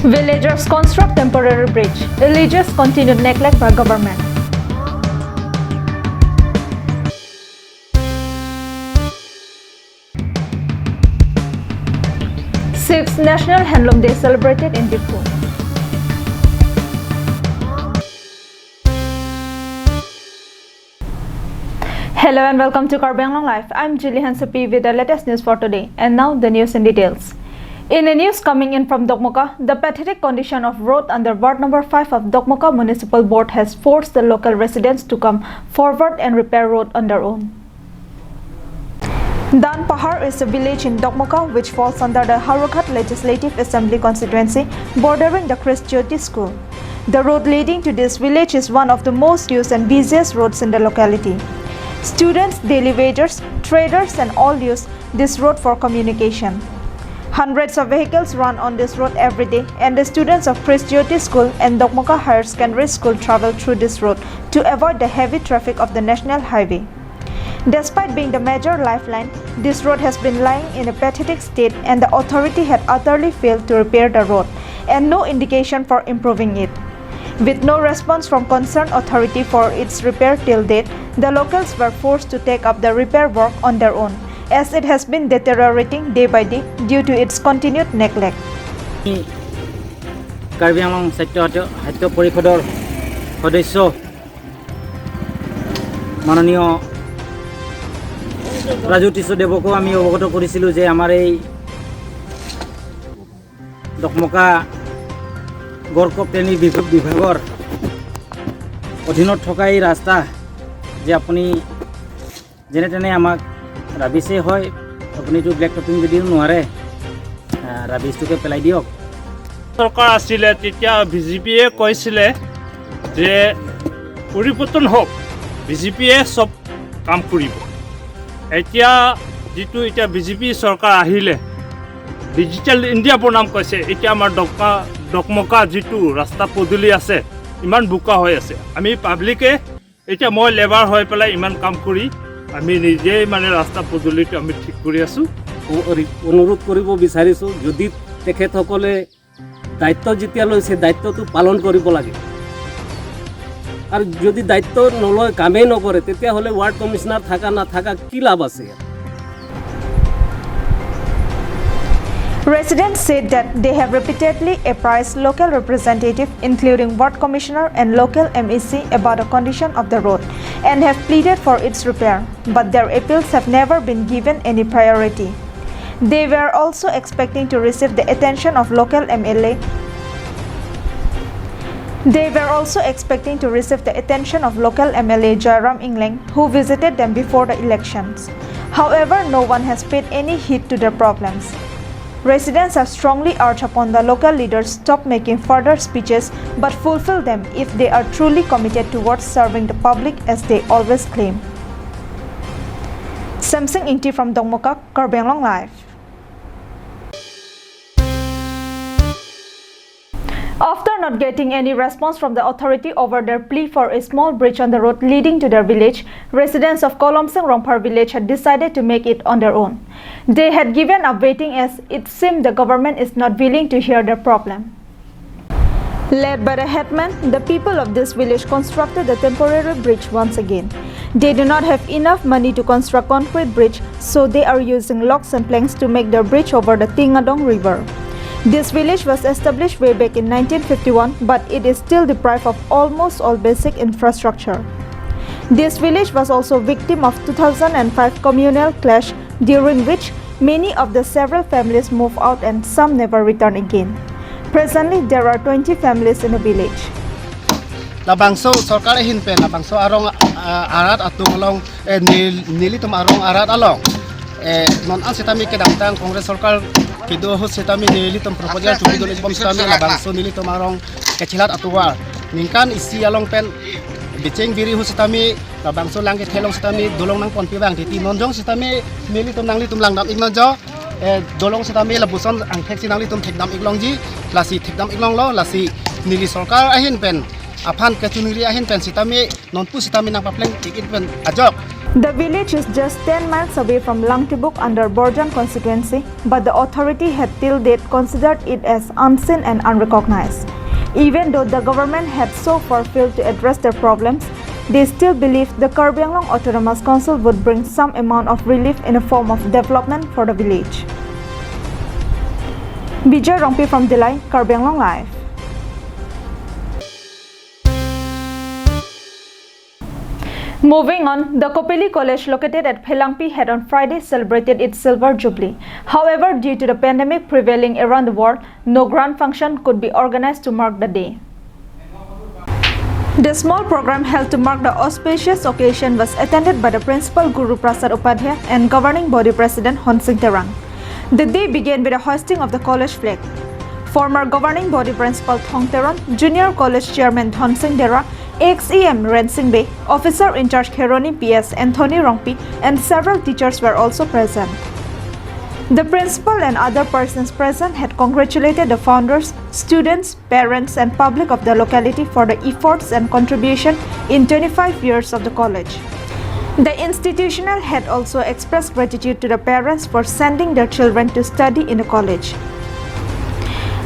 Villagers construct temporary bridge. Alleges continued neglect by government. Sixth National Handloom Day celebrated in Diphru. Hello and welcome to Karbi Anglong Live. I'm Julie Hansapi with the latest news for today. And now the news in details. In the news coming in from Dokmoka, the pathetic condition of road under Ward number 5 of Dokmoka Municipal Board has forced the local residents to come forward and repair road on their own. Dan Pahar is a village in Dokmoka which falls under the Harukhat Legislative Assembly constituency bordering the Christ Jyoti School. The road leading to this village is one of the most used and busiest roads in the locality. Students, daily wagers, traders and all use this road for communication. Hundreds of vehicles run on this road every day and the students of Christ Jyoti School and Dokmoka Higher Secondary School travel through this road to avoid the heavy traffic of the national highway. Despite being the major lifeline, this road has been lying in a pathetic state and the authority had utterly failed to repair the road and no indication for improving it. With no response from concerned authority for its repair till date, the locals were forced to take up the repair work on their own, as it has been deteriorating day by day due to its continued neglect. Karbi Anglong সাহিত্য পৰিষদৰ সদস্য মাননীয় Raju tissue দেৱকো আমি অৱগত কৰিছিলোঁ যে আমাৰ এই দকমকা গড়কপ ট্ৰেইনিং বিভাগৰ অধীনত থকা এই ৰাস্তা যে আপুনি যেনে তেনে আমাক ৰাবিছে হয় আপুনিতো ব্লেক টপিং যদিও নোৱাৰে ৰাবিছটোকে পেলাই দিয়ক। চৰকাৰ আছিলে তেতিয়া বিজেপিয়ে কৈছিলে যে পৰিৱৰ্তন হওক বিজেপিয়ে চব কাম কৰিব। এতিয়া যিটো এতিয়া বিজেপি চৰকাৰ আহিলে ডিজিটেল ইণ্ডিয়া বনাম কৈছে। এতিয়া আমাৰ দকমকা যিটো ৰাস্তা পদূলি আছে ইমান বোকা হৈ আছে। আমি পাব্লিকে এতিয়া মই লেবাৰ হৈ পেলাই ইমান কাম কৰি আমি নিজেই মানে ৰাস্তা পদূলিটো আমি ঠিক কৰি আছোঁ। অনুৰোধ কৰিব বিচাৰিছোঁ যদি তেখেতসকলে দায়িত্ব যেতিয়া লৈছে দায়িত্বটো পালন কৰিব লাগে আৰু যদি দায়িত্ব নলয় কামেই নকৰে তেতিয়াহ'লে ৱাৰ্ড কমিশনাৰ থাকা নাথাকা কি লাভ আছে? Residents said that they have repeatedly apprised local representatives including ward commissioner and local MEC about the condition of the road and have pleaded for its repair, but their appeals have never been given any priority. They were also expecting to receive the attention of local MLA. They were also expecting to receive the attention of local MLA Jairam Ingling, who visited them before the elections. However, no one has paid any heed to their problems. Residents have strongly urged upon the local leaders to stop making further speeches but fulfill them if they are truly committed towards serving the public as they always claim. Samsung Inti from Dokmoka, Karbi Anglong Live. After not getting any response from the authority over their plea for a small bridge on the road leading to their village, residents of Kolomsang Rongphar village had decided to make it on their own. They had given up waiting as it seemed the government is not willing to hear their problem. Led by the headman, the people of this village constructed the temporary bridge once again. They do not have enough money to construct concrete bridge, so they are using logs and planks to make their bridge over the Tingadong River. This village was established way back in 1951, but it is still deprived of almost all basic infrastructure. This village was also victim of 2005 communal clash, during which many of the several families moved out and some never returned again. Presently, there are 20 families in the village. Labangso sarkar hinpen labangso arong arat atung along nilitum arong arat along non an setami kedamtang kongres sarkar kido ho setami nilitum proposal tu kido bom setami labangso nilitum arong kecilat atuwa ningkan isi along pen biceng biri ho setami labangso langke thelong setami dolong nang pon pibang titi nonjong setami nilitum nang litum langdam ignojo dolong setami labuson ang tek sinang litum thekdam iglongji lasi thekdam iglong lo lasi nili sarkar ahin pen Apan kecuniri ahin pen sitami nonpu sitami nang papleng tikit pen ajok The village is just 10 miles away from Langtibuk under Borjan constituency, but the authority had till date considered it as unseen and unrecognized. Even though the government had so far failed to address their problems, they still believed the Karbi Anglong Autonomous Council would bring some amount of relief in the form of development for the village. Bijay Rongpi from Delai, Karbi Anglong Live. Moving on, the Kopeli College located at Phelangpi had on Friday celebrated its silver jubilee. However, due to the pandemic prevailing around the world, no grand function could be organized to mark the day. The small program held to mark the auspicious occasion was attended by the Principal Guru Prasad Upadhyay and Governing Body President Hon Singh Terang. The day began with the hoisting of the college flag. Former Governing Body Principal Thong Teron, Junior College Chairman Thon Singh Dera, ex-EM Ren Singh Bay, Officer in Charge Kheroni PS Anthony Rongpi, and several teachers were also present. The principal and other persons present had congratulated the founders, students, parents, and public of the locality for the efforts and contribution in 25 years of the college. The institutional head also expressed gratitude to the parents for sending their children to study in the college.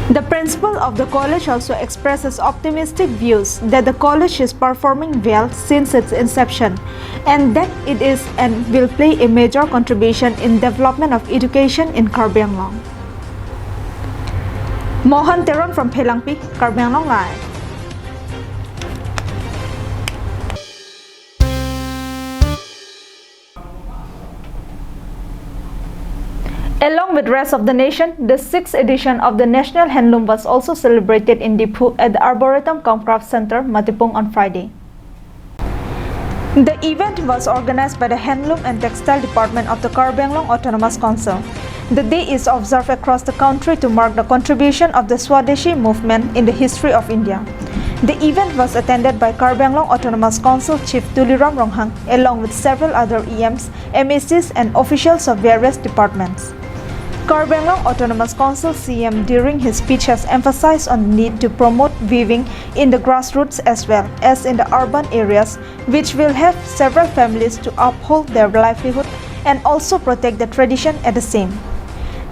The principal of the college also expresses optimistic views that the college is performing well since its inception and that it is and will play a major contribution in development of education in Karbi Anglong. Mohan Teron from Phelangpi, Karbi Anglong Live. Along with the rest of the nation, the 6th edition of the National Handloom was also celebrated in Diphu at the Arboretum Craft Center, Matipung on Friday. The event was organized by the Handloom and Textile Department of the Karbi Anglong Autonomous Council. The day is observed across the country to mark the contribution of the Swadeshi movement in the history of India. The event was attended by Karbi Anglong Autonomous Council Chief Tuliram Ronghang along with several other EMs, MACs and officials of various departments. Karbi Anglong Autonomous Council CM during his speech has emphasized on the need to promote weaving in the grassroots as well as in the urban areas, which will help several families to uphold their livelihood and also protect the tradition at the same.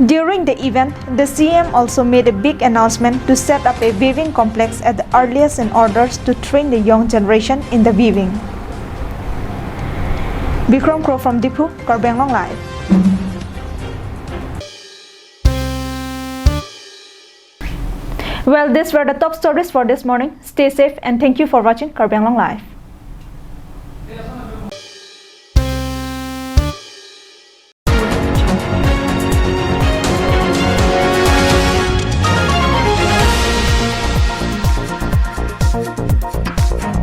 During the event, the CM also made a big announcement to set up a weaving complex at the earliest in order to train the young generation in the weaving. Bikram Crow from Diphu, Karbi Anglong Live. Well, these were the top stories for this morning. Stay safe and thank you for watching Karbi Anglong Live.